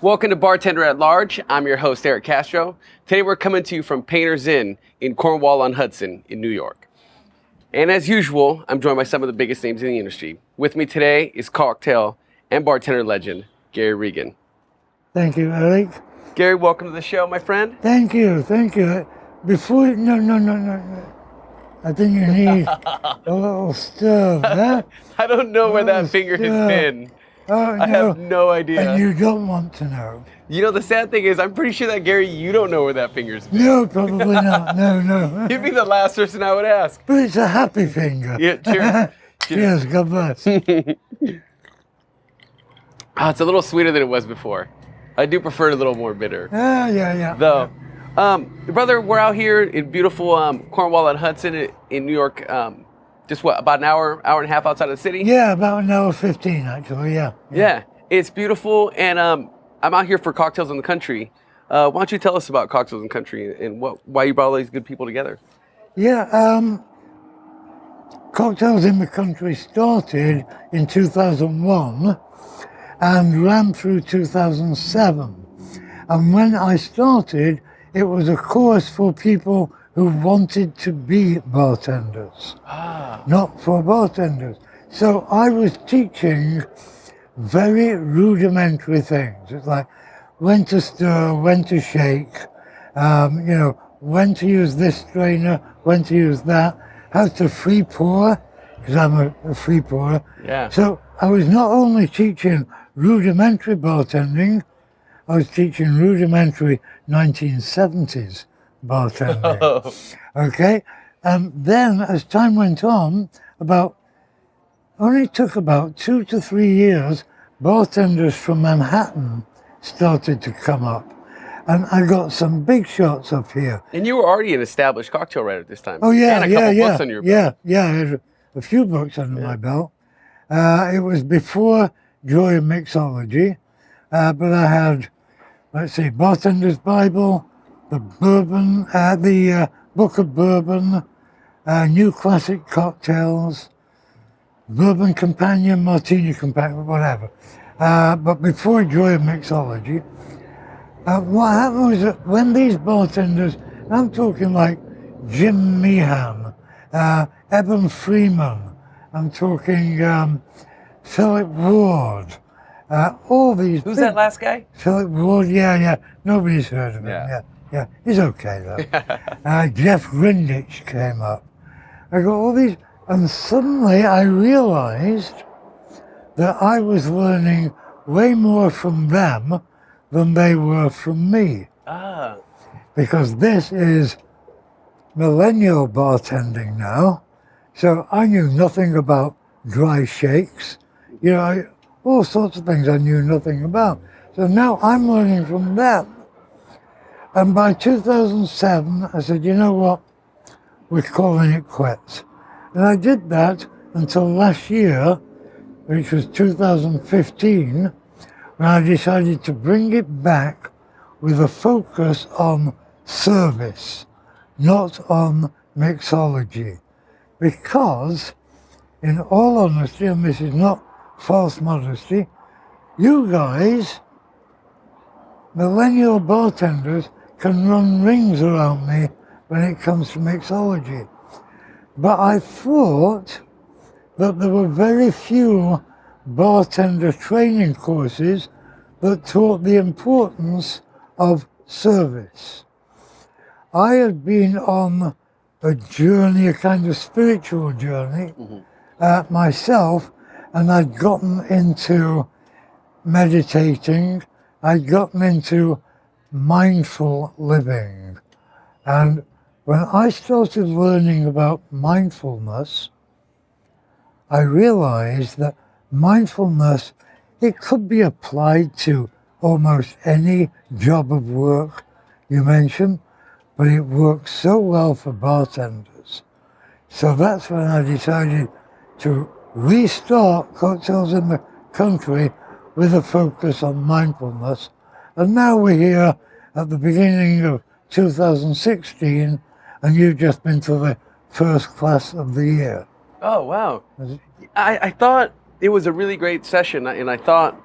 Welcome to Bartender at Large. I'm your host, Erick Castro. Today we're coming to you from Painter's Inn in Cornwall-on-Hudson in New York. And as usual, I'm joined by some of the biggest names in the industry. With me today is cocktail and bartender legend, Gaz Regan. Thank you, Eric. Gary, welcome to the show, my friend. Thank you. Before, no. I think you need a little stir, huh? I don't know where that finger has been. Oh, no. I have no idea. And you don't want to know. You know, the sad thing is, I'm pretty sure that, Gary, you don't know where that finger's been. No, probably not. No. You'd be the last person I would ask. But it's a happy finger. Yeah, cheers. Cheers, God bless. It's a little sweeter than it was before. I do prefer it a little more bitter. Yeah. Though, brother, we're out here in beautiful Cornwall-on-Hudson in New York. Just about an hour and a half outside of the city? Yeah, about an hour 15, actually, yeah. Yeah, it's beautiful, and I'm out here for Cocktails in the Country. Why don't you tell us about Cocktails in the Country and why you brought all these good people together? Yeah, Cocktails in the Country started in 2001 and ran through 2007. And when I started, it was a course for people who wanted to be bartenders, not for bartenders. So I was teaching very rudimentary things. It's like when to stir, when to shake, when to use this strainer, when to use that, how to free pour, because I'm a free pourer. Yeah. So I was not only teaching rudimentary bartending, I was teaching rudimentary 1970s bartending. Oh. Okay? And then as time went on, only took about 2 to 3 years, bartenders from Manhattan started to come up. And I got some big shots up here. And you were already an established cocktail writer at this time. Oh, yeah, and a couple books on your belt. Yeah, I had a few books under my belt. It was before Joy of Mixology, but I had, let's see, Bartender's Bible, the Bourbon, the Book of Bourbon, New Classic Cocktails, Bourbon Compendium, Martini Compendium, whatever. But before Joy of Mixology, what happened was that when these bartenders, I'm talking like Jim Meehan, Eben Freeman, I'm talking Philip Ward, all these. Who's that last guy? Philip Ward, yeah. Nobody's heard of him, yeah. He's okay though. Jeff Grindich came up. I got all these, and suddenly I realized that I was learning way more from them than they were from me. Because this is millennial bartending now. So I knew nothing about dry shakes. All sorts of things I knew nothing about. So now I'm learning from them. And by 2007, I said, you know what? We're calling it quits. And I did that until last year, which was 2015, when I decided to bring it back with a focus on service, not on mixology. Because, in all honesty, and this is not false modesty, you guys, millennial bartenders, can run rings around me when it comes to mixology. But I thought that there were very few bartender training courses that taught the importance of service. I had been on a journey, a kind of spiritual journey, myself, and I'd gotten into meditating, I'd gotten into mindful living. And when I started learning about mindfulness, I realized that mindfulness, it could be applied to almost any job of work you mention, but it works so well for bartenders. So that's when I decided to restart Cocktails in the Country with a focus on mindfulness. And now we're here at the beginning of 2016, and you've just been to the first class of the year. Oh, wow. I thought it was a really great session, and I thought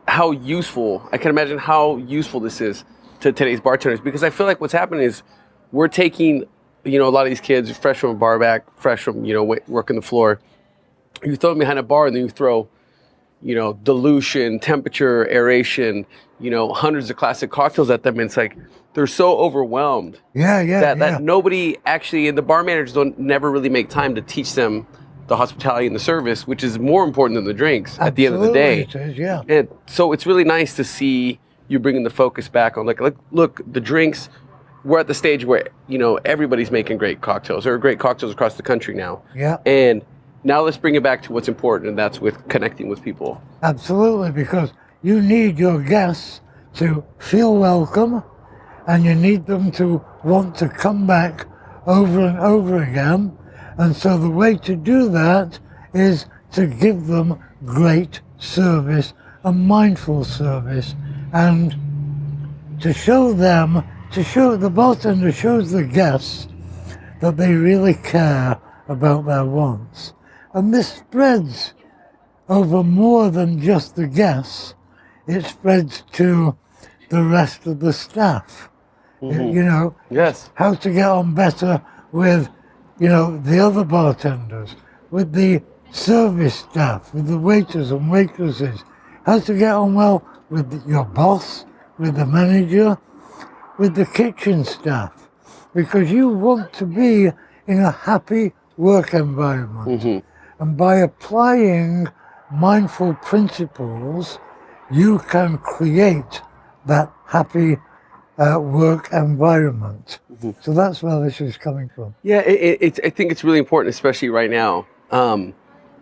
how useful, I can imagine how useful this is to today's bartenders, because I feel like what's happening is we're taking, a lot of these kids fresh from a bar back, fresh from, working the floor. You throw them behind a bar and then you throw, dilution, temperature, aeration, hundreds of classic cocktails at them. And it's like, they're so overwhelmed. That nobody actually, and the bar managers never really make time to teach them the hospitality and the service, which is more important than the drinks. Absolutely, at the end of the day. It is, yeah. And so it's really nice to see you bringing the focus back on look, the drinks, we're at the stage where, everybody's making great cocktails. There are great cocktails across the country now. Yeah. And now let's bring it back to what's important, and that's with connecting with people. Absolutely, because you need your guests to feel welcome, and you need them to want to come back over and over again. And so the way to do that is to give them great service, a mindful service, and to show the bartender shows the guests that they really care about their wants. And this spreads over more than just the guests. It spreads to the rest of the staff. Mm-hmm. Yes. How to get on better with, the other bartenders, with the service staff, with the waiters and waitresses. How to get on well with your boss, with the manager, with the kitchen staff. Because you want to be in a happy work environment. Mm-hmm. And by applying mindful principles, you can create that happy work environment. Mm-hmm. So that's where this is coming from. Yeah, I think it's really important, especially right now,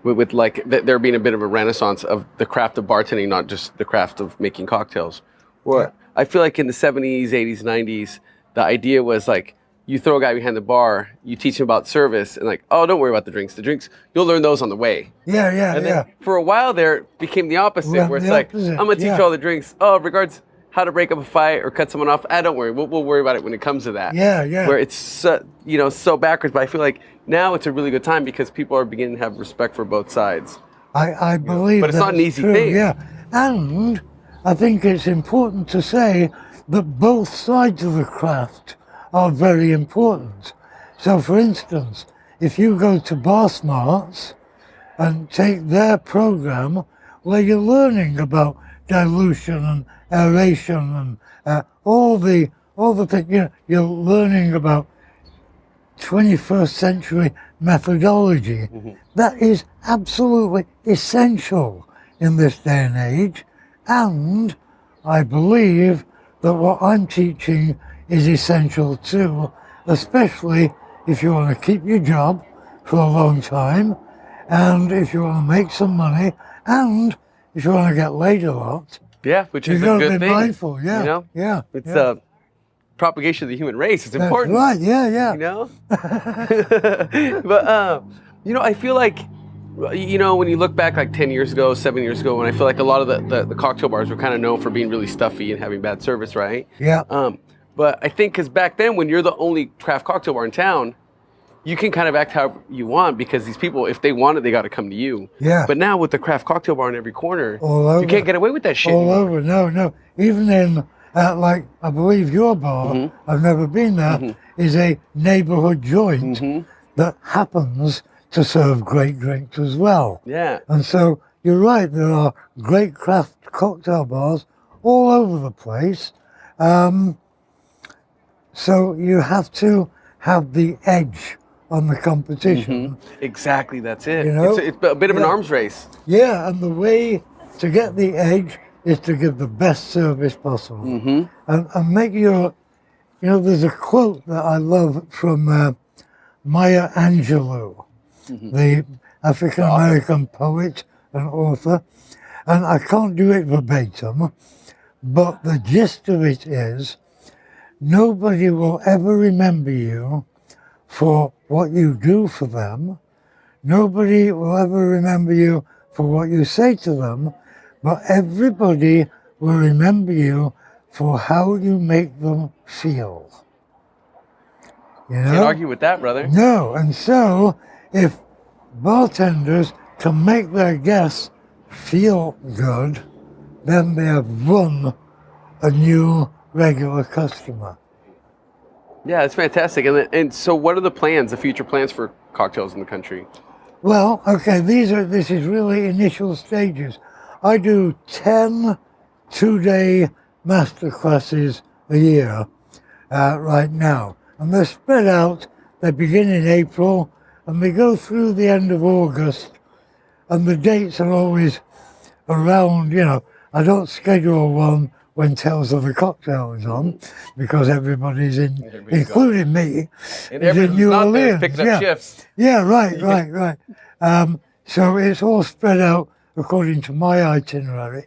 with there being a bit of a renaissance of the craft of bartending, not just the craft of making cocktails. Where I feel like in the 70s, 80s, 90s, the idea was like, you throw a guy behind the bar, you teach him about service, and don't worry about the drinks. The drinks, you'll learn those on the way. And then for a while there, it became the opposite, where it's like, I'm going to teach you all the drinks. Oh, regards how to break up a fight or cut someone off. Don't worry, we'll worry about it when it comes to that. Where it's so backwards, but I feel like now it's a really good time because people are beginning to have respect for both sides. I believe but it's not an easy thing. Yeah, and I think it's important to say that both sides of the craft are very important. So for instance, if you go to Bar Smarts and take their program where you're learning about dilution and aeration and all the things, you're learning about 21st century methodology. Mm-hmm. That is absolutely essential in this day and age, and I believe that what I'm teaching is essential too, especially if you want to keep your job for a long time, and if you want to make some money, and if you want to get laid a lot. Yeah, which is a good thing. You've got to be mindful, It's propagation of the human race. It's important. That's right, But, I feel like, when you look back like 10 years ago, 7 years ago, when I feel like a lot of the cocktail bars were kind of known for being really stuffy and having bad service, right? Yeah. But I think because back then, when you're the only craft cocktail bar in town, you can kind of act how you want because these people, if they want it, they got to come to you. Yeah. But now with the craft cocktail bar in every corner, you can't get away with that shit. All over, no. Even in, I believe your bar, mm-hmm. I've never been there, mm-hmm. is a neighborhood joint mm-hmm. that happens to serve great drinks as well. Yeah. And so you're right, there are great craft cocktail bars all over the place. So you have to have the edge on the competition. Mm-hmm. Exactly, that's it. It's a bit of an arms race. Yeah, and the way to get the edge is to give the best service possible. Mm-hmm. And make there's a quote that I love from Maya Angelou, mm-hmm. the African-American poet and author. And I can't do it verbatim, but the gist of it is, nobody will ever remember you for what you do for them. Nobody will ever remember you for what you say to them, but everybody will remember you for how you make them feel. Can't argue with that, brother. No, and so if bartenders can make their guests feel good, then they have won a new regular customer. Yeah, it's fantastic. And so what are the plans, the future plans for cocktails in the country? Well, okay, this is really initial stages. I do 10 two-day master classes a year right now. And they're spread out. They begin in April and they go through the end of August. And the dates are always around, I don't schedule one when Tales of the Cocktail is on, because everybody's including me, and is in New Orleans. Picking up shifts. Yeah, right. So it's all spread out according to my itinerary.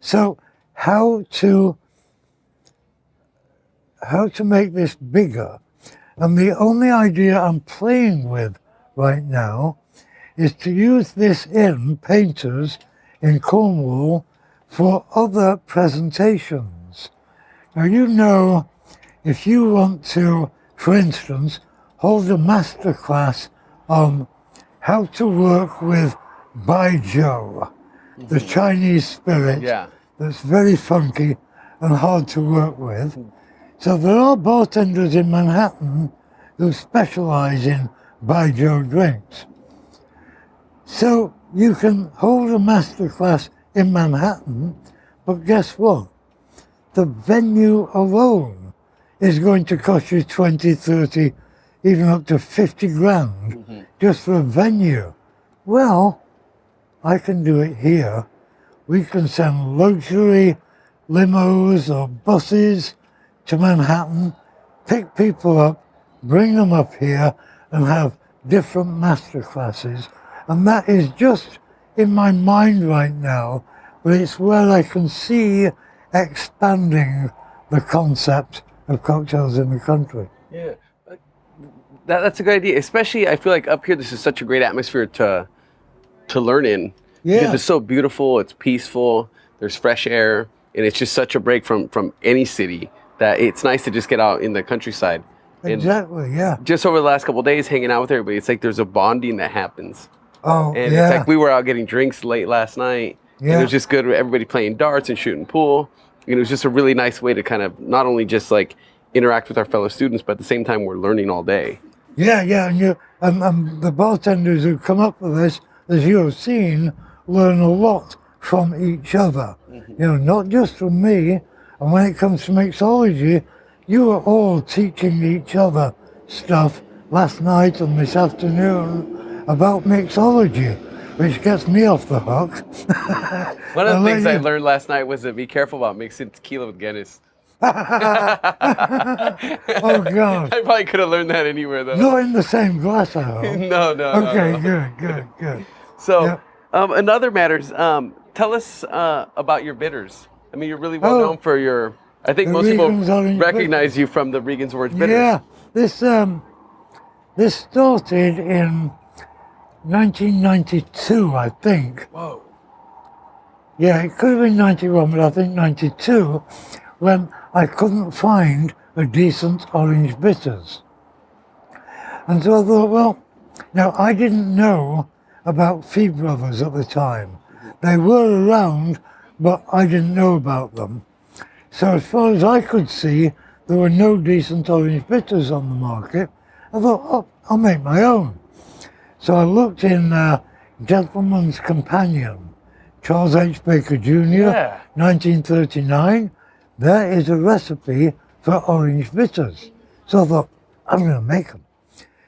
So how to make this bigger? And the only idea I'm playing with right now is to use this in Painters in Cornwall for other presentations. Now, if you want to, for instance, hold a master class on how to work with baijiu, the Chinese spirit that's very funky and hard to work with. So there are bartenders in Manhattan who specialize in baijiu drinks. So you can hold a master class in Manhattan, but guess what? The venue alone is going to cost you 20, 30, even up to 50 grand just for a venue. Well, I can do it here. We can send luxury limos or buses to Manhattan, pick people up, bring them up here, and have different master classes. And that is just in my mind right now, but it's where I can see expanding the concept of cocktails in the country. Yeah, that's a good idea. Especially, I feel like up here, this is such a great atmosphere to learn in. Yeah. Because it's so beautiful, it's peaceful, there's fresh air, and it's just such a break from any city that it's nice to just get out in the countryside. Exactly, yeah. Just over the last couple of days, hanging out with everybody, it's like there's a bonding that happens. Oh, and yeah. it's like we were out getting drinks late last night. Yeah. And it was just good with everybody playing darts and shooting pool. And it was just a really nice way to kind of not only just like interact with our fellow students, but at the same time we're learning all day. Yeah, and the bartenders who come up with this, as you have seen, learn a lot from each other. Not just from me. And when it comes to mixology, you are all teaching each other stuff last night and this afternoon about mixology, which gets me off the hook. One of the things I learned last night was to be careful about mixing tequila with Guinness. Oh, God. I probably could have learned that anywhere, though. Not in the same glass, I hope. No. Okay, no. good. So, in other matters, tell us about your bitters. I mean, you're really well known for your... I think most people recognize you from the Regan's Orange bitters. Yeah, this started in 1992, I think. Whoa. Yeah, it could have been 91, but I think 92, when I couldn't find a decent orange bitters. And so I thought, well, now I didn't know about Fee Brothers at the time. They were around, but I didn't know about them. So as far as I could see, there were no decent orange bitters on the market. I thought, oh, I'll make my own. So I looked in Gentleman's Companion, Charles H. Baker Jr., 1939. There is a recipe for orange bitters. So I thought, I'm going to make them.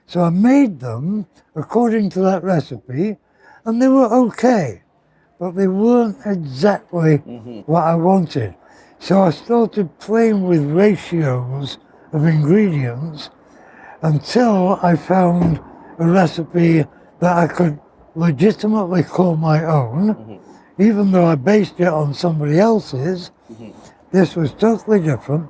So I made them according to that recipe, and they were okay, but they weren't exactly what I wanted. So I started playing with ratios of ingredients until I found a recipe that I could legitimately call my own, even though I based it on somebody else's. This was totally different.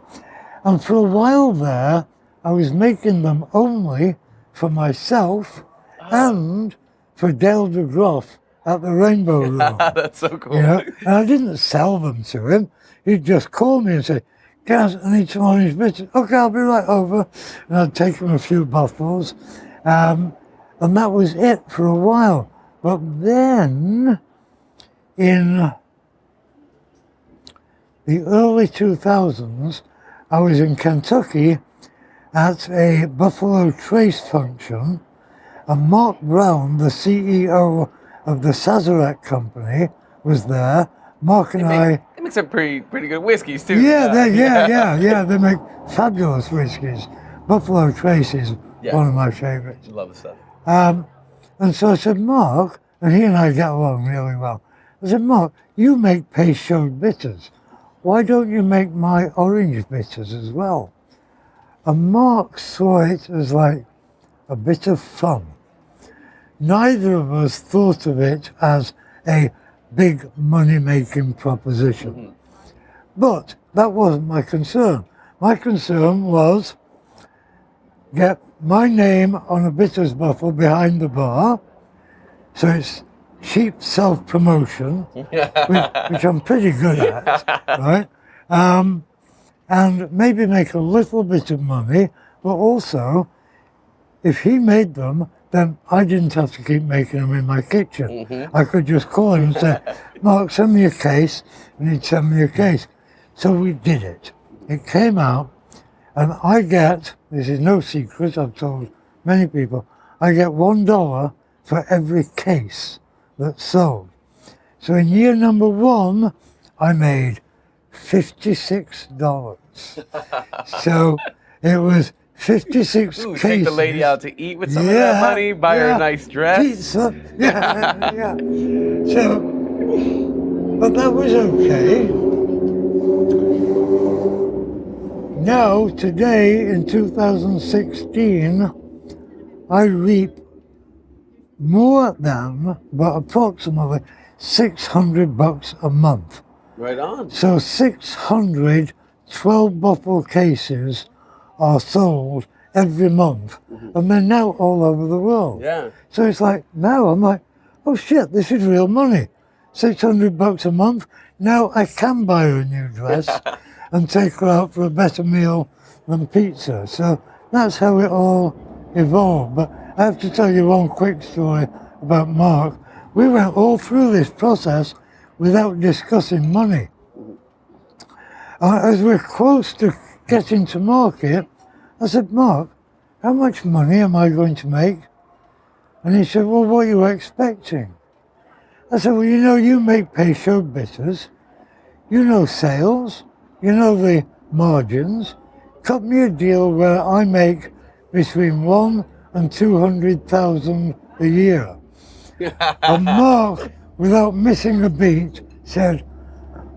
And for a while there, I was making them only for myself and for Dale DeGroff at the Rainbow Room. That's so cool. And I didn't sell them to him. He'd just call me and say, Gaz, I need some orange bitters. Okay, I'll be right over. And I'd take him a few bottles. And that was it for a while. But then, in the early 2000s, I was in Kentucky at a Buffalo Trace function, and Mark Brown, the CEO of the Sazerac Company, was there. Mark and I... They make some pretty good whiskeys, too. Yeah, they make fabulous whiskies. Buffalo Trace is one of my favorites. Love the stuff. And so I said, Mark, and he and I get along really well. I said, Mark, you make Peychaud bitters. Why don't you make my orange bitters as well? And Mark saw it as like a bit of fun. Neither of us thought of it as a big money-making proposition. Mm-hmm. But that wasn't my concern. My concern was get my name on a bitters bottle behind the bar, so it's cheap self-promotion, which I'm pretty good at, right? And maybe make a little bit of money, but also, if he made them, then I didn't have to keep making them in my kitchen. Mm-hmm. I could just call him and say, Mark, send me a case, and he'd send me a case. So we did it. It came out, and I get, this is no secret, I've told many people, I get $1 for every case that's sold. So in year number 1, I made $56. So it was 56 cases. Take the lady out to eat with some of that money, buy her a nice dress. Pizza, yeah. So, but that was okay. Now, today in 2016, I reap more than, but approximately $600 a month. Right on. So 600 12-bottle cases are sold every month, and they're now all over the world. Yeah. So it's like, now I'm like, oh shit, this is real money. $600 a month. Now I can buy her a new dress and take her out for a better meal than pizza. So that's how it all evolved. But I have to tell you one quick story about Mark. We went all through this process without discussing money. As we're close to getting to market, I said, Mark, how much money am I going to make? And he said, well, what are you expecting? I said, well, you know, you make Peychaud bitters, you know sales, you know the margins. Cut me a deal where I make between 1 and 200,000 a year. And Mark, without missing a beat, said,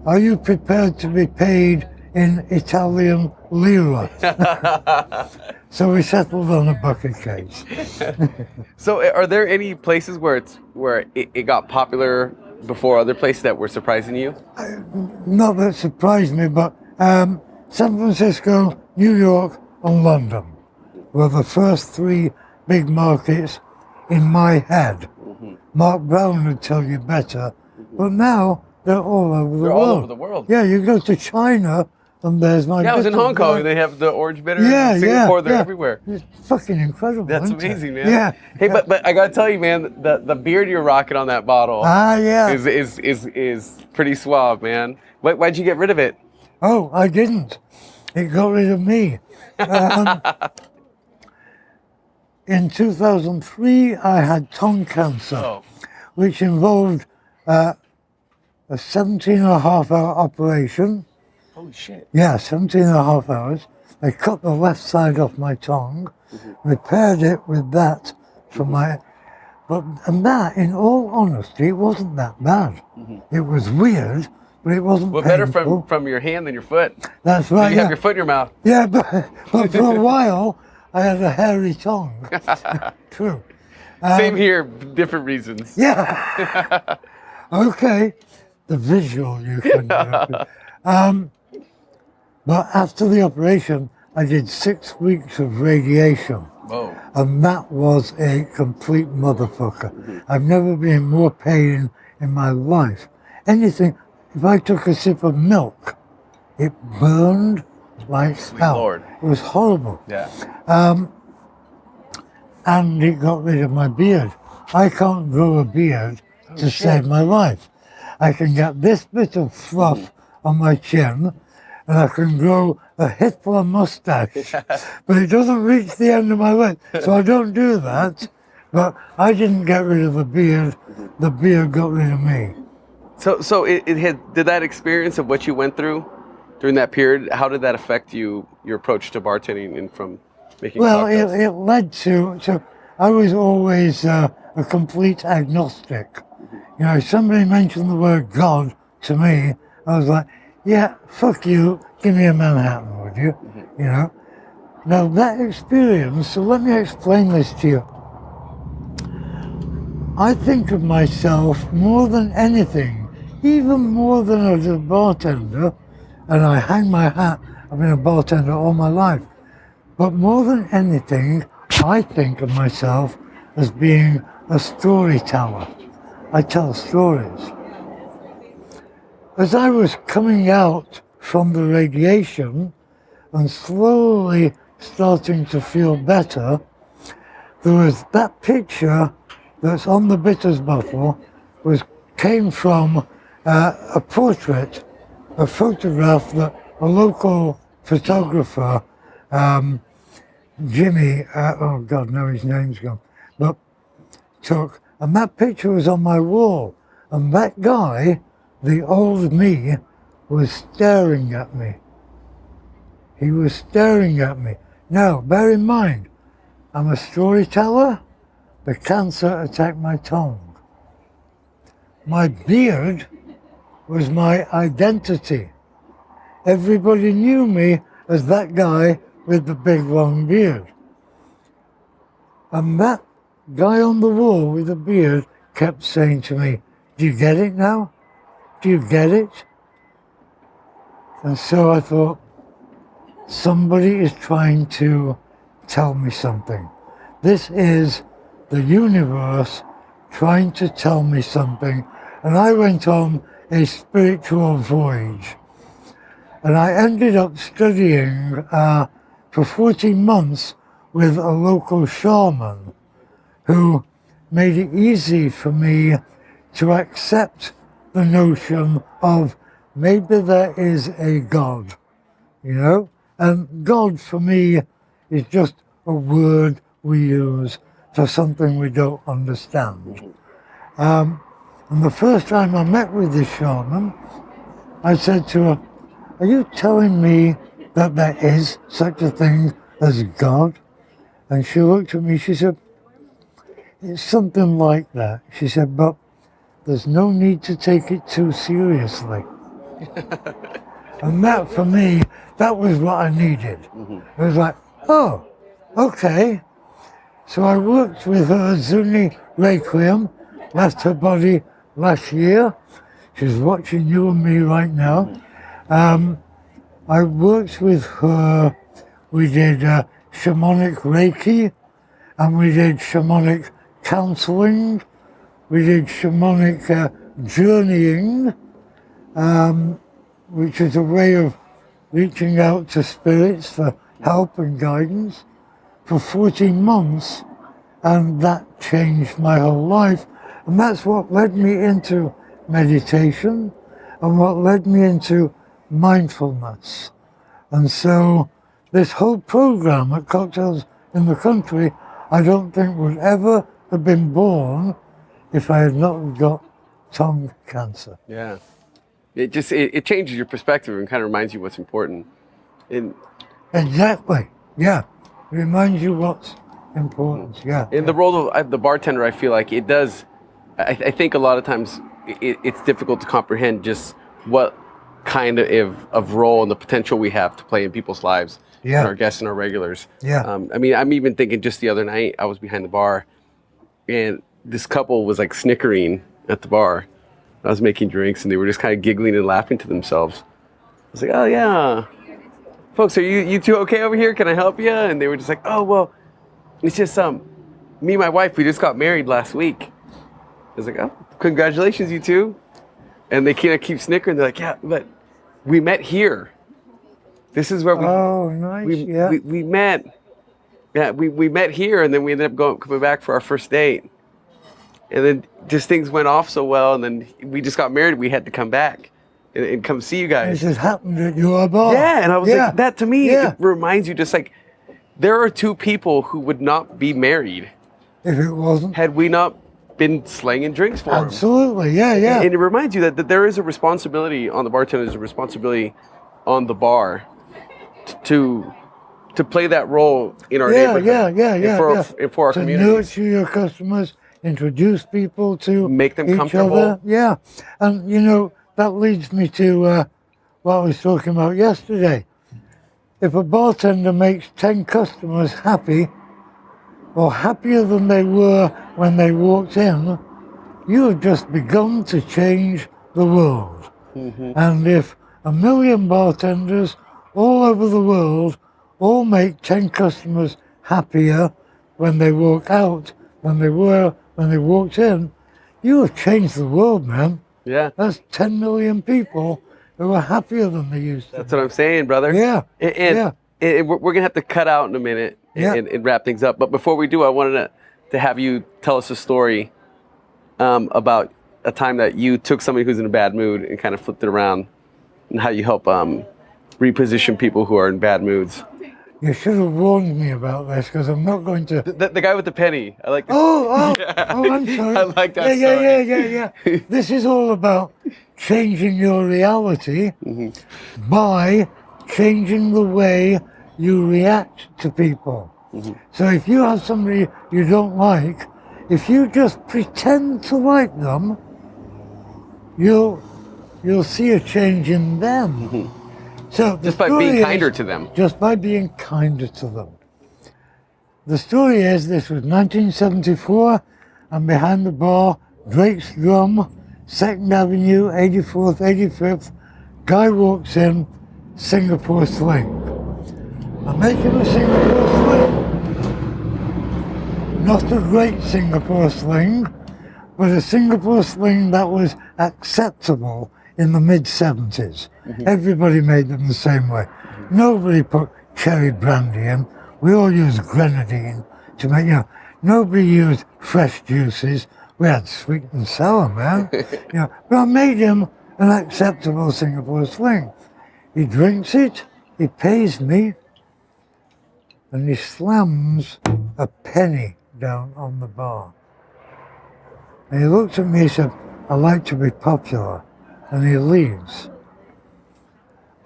are you prepared to be paid in Italian lira? So we settled on a bucket case. So are there any places where it got popular before other places that were surprising you? Not that surprised me, but San Francisco, New York, and London were the first 3 big markets in my head. Mm-hmm. Mark Brown would tell you better, but now they're all over the world. They're all over the world. Yeah, you go to China, and there's my... Yeah, I was in Hong Kong, they have the orange bitter. In Singapore, they're everywhere. It's fucking incredible. That's amazing, man. Yeah. Hey, but I gotta tell you, man, the beard you're rocking on that bottle is pretty suave, man. Why'd you get rid of it? Oh, I didn't. It got rid of me. In 2003, I had tongue cancer, which involved a 17.5-hour operation. Holy shit. Yeah, 17.5 hours. They cut the left side off my tongue, repaired it with that from my... And that, in all honesty, wasn't that bad. It was weird, but it wasn't painful. Better from your hand than your foot. That's right, You have your foot in your mouth. Yeah, but for a while, I had a hairy tongue. True. Same here, different reasons. Yeah. Okay. The visual you can do. But after the operation, I did 6 weeks of radiation. Whoa. And that was a complete motherfucker. I've never been in more pain in my life. Anything, if I took a sip of milk, it burned like hell. Lord. It was horrible. Yeah. And it got rid of my beard. I can't grow a beard to save my life. I can get this bit of fluff on my chin, and I can grow a Hitler mustache, but it doesn't reach the end of my lip, so I don't do that. But I didn't get rid of the beard got rid of me. So did that experience of what you went through during that period, how did that affect your approach to bartending and from making cocktails? It led to I was always a complete agnostic. You know, if somebody mentioned the word God to me, I was like, yeah, fuck you, give me a Manhattan, would you? You know? Now that experience, so let me explain this to you. I think of myself more than anything, even more than as a bartender, and I hang my hat, I've been a bartender all my life, but more than anything, I think of myself as being a storyteller. I tell stories. As I was coming out from the radiation and slowly starting to feel better, there was that picture that's on the bitters bottle came from a portrait, a photograph that a local photographer, Jimmy, oh God, no, his name's gone, but took, and that picture was on my wall, and that guy, the old me, was staring at me. He was staring at me. Now, bear in mind, I'm a storyteller. The cancer attacked my tongue. My beard was my identity. Everybody knew me as that guy with the big long beard. And that guy on the wall with the beard kept saying to me, do you get it now? Do you get it? And so I thought, somebody is trying to tell me something. This is the universe trying to tell me something. And I went on a spiritual voyage. And I ended up studying for 14 months with a local shaman who made it easy for me to accept the notion of maybe there is a God, you know? And God for me is just a word we use for something we don't understand. And the first time I met with this shaman, I said to her, are you telling me that there is such a thing as God? And she looked at me, she said, it's something like that. She said, but there's no need to take it too seriously. And that for me, that was what I needed. It was like, oh, okay. So I worked with her Zuni Requiem, left her body last year. She's watching you and me right now. I worked with her, we did shamanic Reiki, and we did shamanic counseling, we did shamanic journeying, which is a way of reaching out to spirits for help and guidance for 14 months, and that changed my whole life. And that's what led me into meditation and what led me into mindfulness. And so this whole program at Cocktails in the Country, I don't think would ever have been born if I had not got tongue cancer. Yeah. It changes your perspective and kind of reminds you what's important. Exactly. Yeah. It reminds you what's important. Yeah. In the role of the bartender, I feel like it does. I think a lot of times it's difficult to comprehend just what kind of role and the potential we have to play in people's lives, and our guests and our regulars. Yeah. I mean, I'm even thinking just the other night, I was behind the bar, and this couple was like snickering at the bar. I was making drinks, and they were just kind of giggling and laughing to themselves. I was like, oh yeah, folks, are you two okay over here? Can I help you? And they were just like, oh well, it's just me and my wife, we just got married last week. I was like, oh, congratulations, you two. And they kind of keep snickering. They're like, yeah, but we met here. This is where we. Oh, nice. We met. Yeah, we met here, and then we ended up coming back for our first date. And then just things went off so well, and then we just got married. We had to come back, and come see you It guys. just happened at your bar. Yeah, and I was like, that to me, Yeah. it reminds you just like, there are two people who would not be married If it wasn't. had we not been slanging drinks for them. Absolutely, yeah. And it reminds you that there is a responsibility on the bartender, there's a responsibility on the bar to play that role in our neighborhood. And for our to communities. nurture your customers, introduce people to Make them each comfortable. other. Yeah, and you know, that leads me to what I was talking about yesterday. If a bartender makes 10 customers happy, or happier than they were when they walked in, you have just begun to change the world. And if 1 million bartenders all over the world all make 10 customers happier when they walk out than they were when they walked in, you have changed the world, man. Yeah. That's 10 million people who are happier than they used to. That's what I'm saying, brother. Yeah. And we're going to have to cut out in a minute and wrap things up. But before we do, I wanted to have you tell us a story about a time that you took somebody who's in a bad mood and kind of flipped it around, and how you help reposition people who are in bad moods. You should have warned me about this, because I'm not going to... The guy with the penny. I like this. Oh, I'm sorry. I like that story. Yeah. This is all about changing your reality by changing the way you react to people. So if you have somebody you don't like, if you just pretend to like them, you'll see a change in them. So Just by being kinder to them. Just by being kinder to them. The story is, this was 1974. I'm behind the bar, Drake's Drum, 2nd Avenue, 84th, 85th. Guy walks in, Singapore Sling. I'm making a Singapore Sling. Not a great Singapore Sling, but a Singapore Sling that was acceptable in the mid-70s. Everybody made them the same way. Nobody put cherry brandy in. We all used grenadine to make, nobody used fresh juices. We had sweet and sour, man. But I made him an acceptable Singapore Sling. He drinks it, he pays me, and he slams a penny down on the bar. And he looked at me and said, "I like to be popular." And he leaves.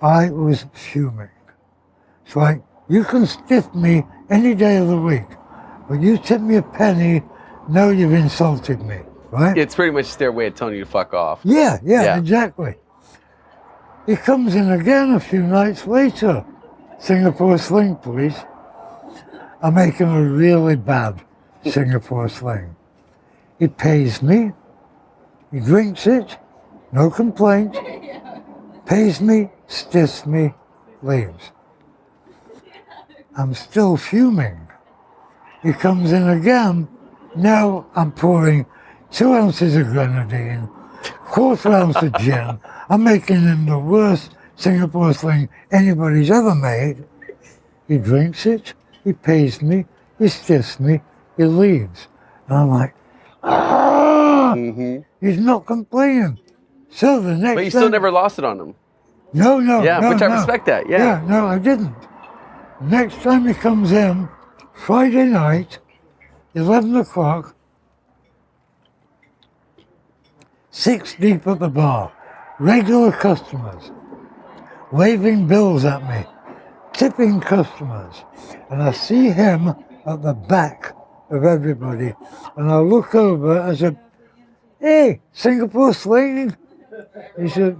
I was fuming. It's like, you can stiff me any day of the week, but you tip me a penny, now you've insulted me, right? It's pretty much their way of telling you to fuck off. Yeah, exactly. He comes in again a few nights later. Singapore Sling, please. I make him a really bad Singapore Sling. He pays me, he drinks it, no complaint, pays me, stiffs me, leaves. I'm still fuming. He comes in again. Now I'm pouring 2 ounces of grenadine, 1/4 ounce of gin. I'm making him the worst Singapore Sling anybody's ever made. He drinks it, he pays me, he stiffs me, he leaves. And I'm like, he's not complaining. So the next But you still never lost it on them. No. Yeah, no, which I respect that, yeah. Yeah, no, I didn't. Next time he comes in, Friday night, 11 o'clock, 6 deep at the bar, regular customers, waving bills at me, tipping customers. And I see him at the back of everybody. And I look over and I said, "Hey, Singapore Sling?" He said,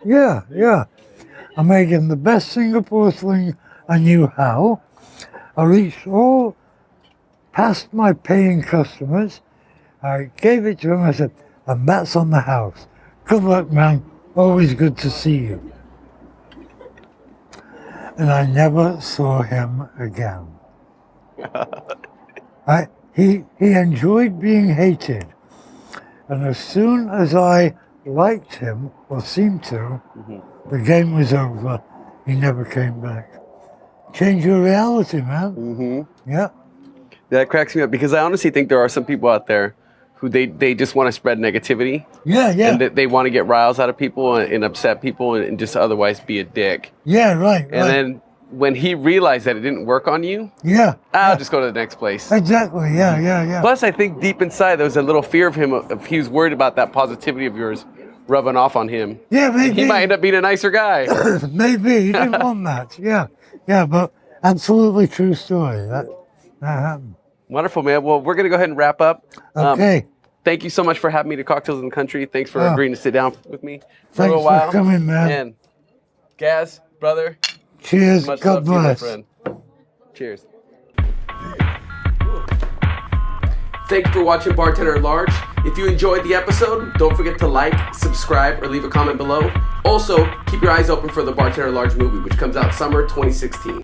Yeah. I made him the best Singapore Sling I knew how. I reached all past my paying customers. I gave it to him. I said, "And that's on the house. Good luck, man. Always good to see you." And I never saw him again. He enjoyed being hated. And as soon as I liked him, or seemed to, the game was over. He never came back. Change your reality, man. Yeah. That cracks me up, because I honestly think there are some people out there who they just want to spread negativity. Yeah, yeah. And they want to get riles out of people and upset people and just otherwise be a dick. Yeah, right. And then when he realized that it didn't work on you, I'll just go to the next place. Exactly, yeah. Plus, I think deep inside there was a little fear of him. If he was worried about that positivity of yours rubbing off on him. Yeah, maybe. He might end up being a nicer guy. Maybe. He didn't want that. Yeah, but absolutely true story. That happened. Wonderful, man. Well, we're going to go ahead and wrap up. Okay. Thank you so much for having me to Cocktails in the Country. Thanks for agreeing to sit down with me for a Thanks little while. for coming, man. And Gaz, brother. Cheers. Much God love to you, my bless. friend. Cheers. Thank you for watching Bartender at Large. If you enjoyed the episode, don't forget to like, subscribe, or leave a comment below. Also, keep your eyes open for the Bartender at Large movie, which comes out summer 2016.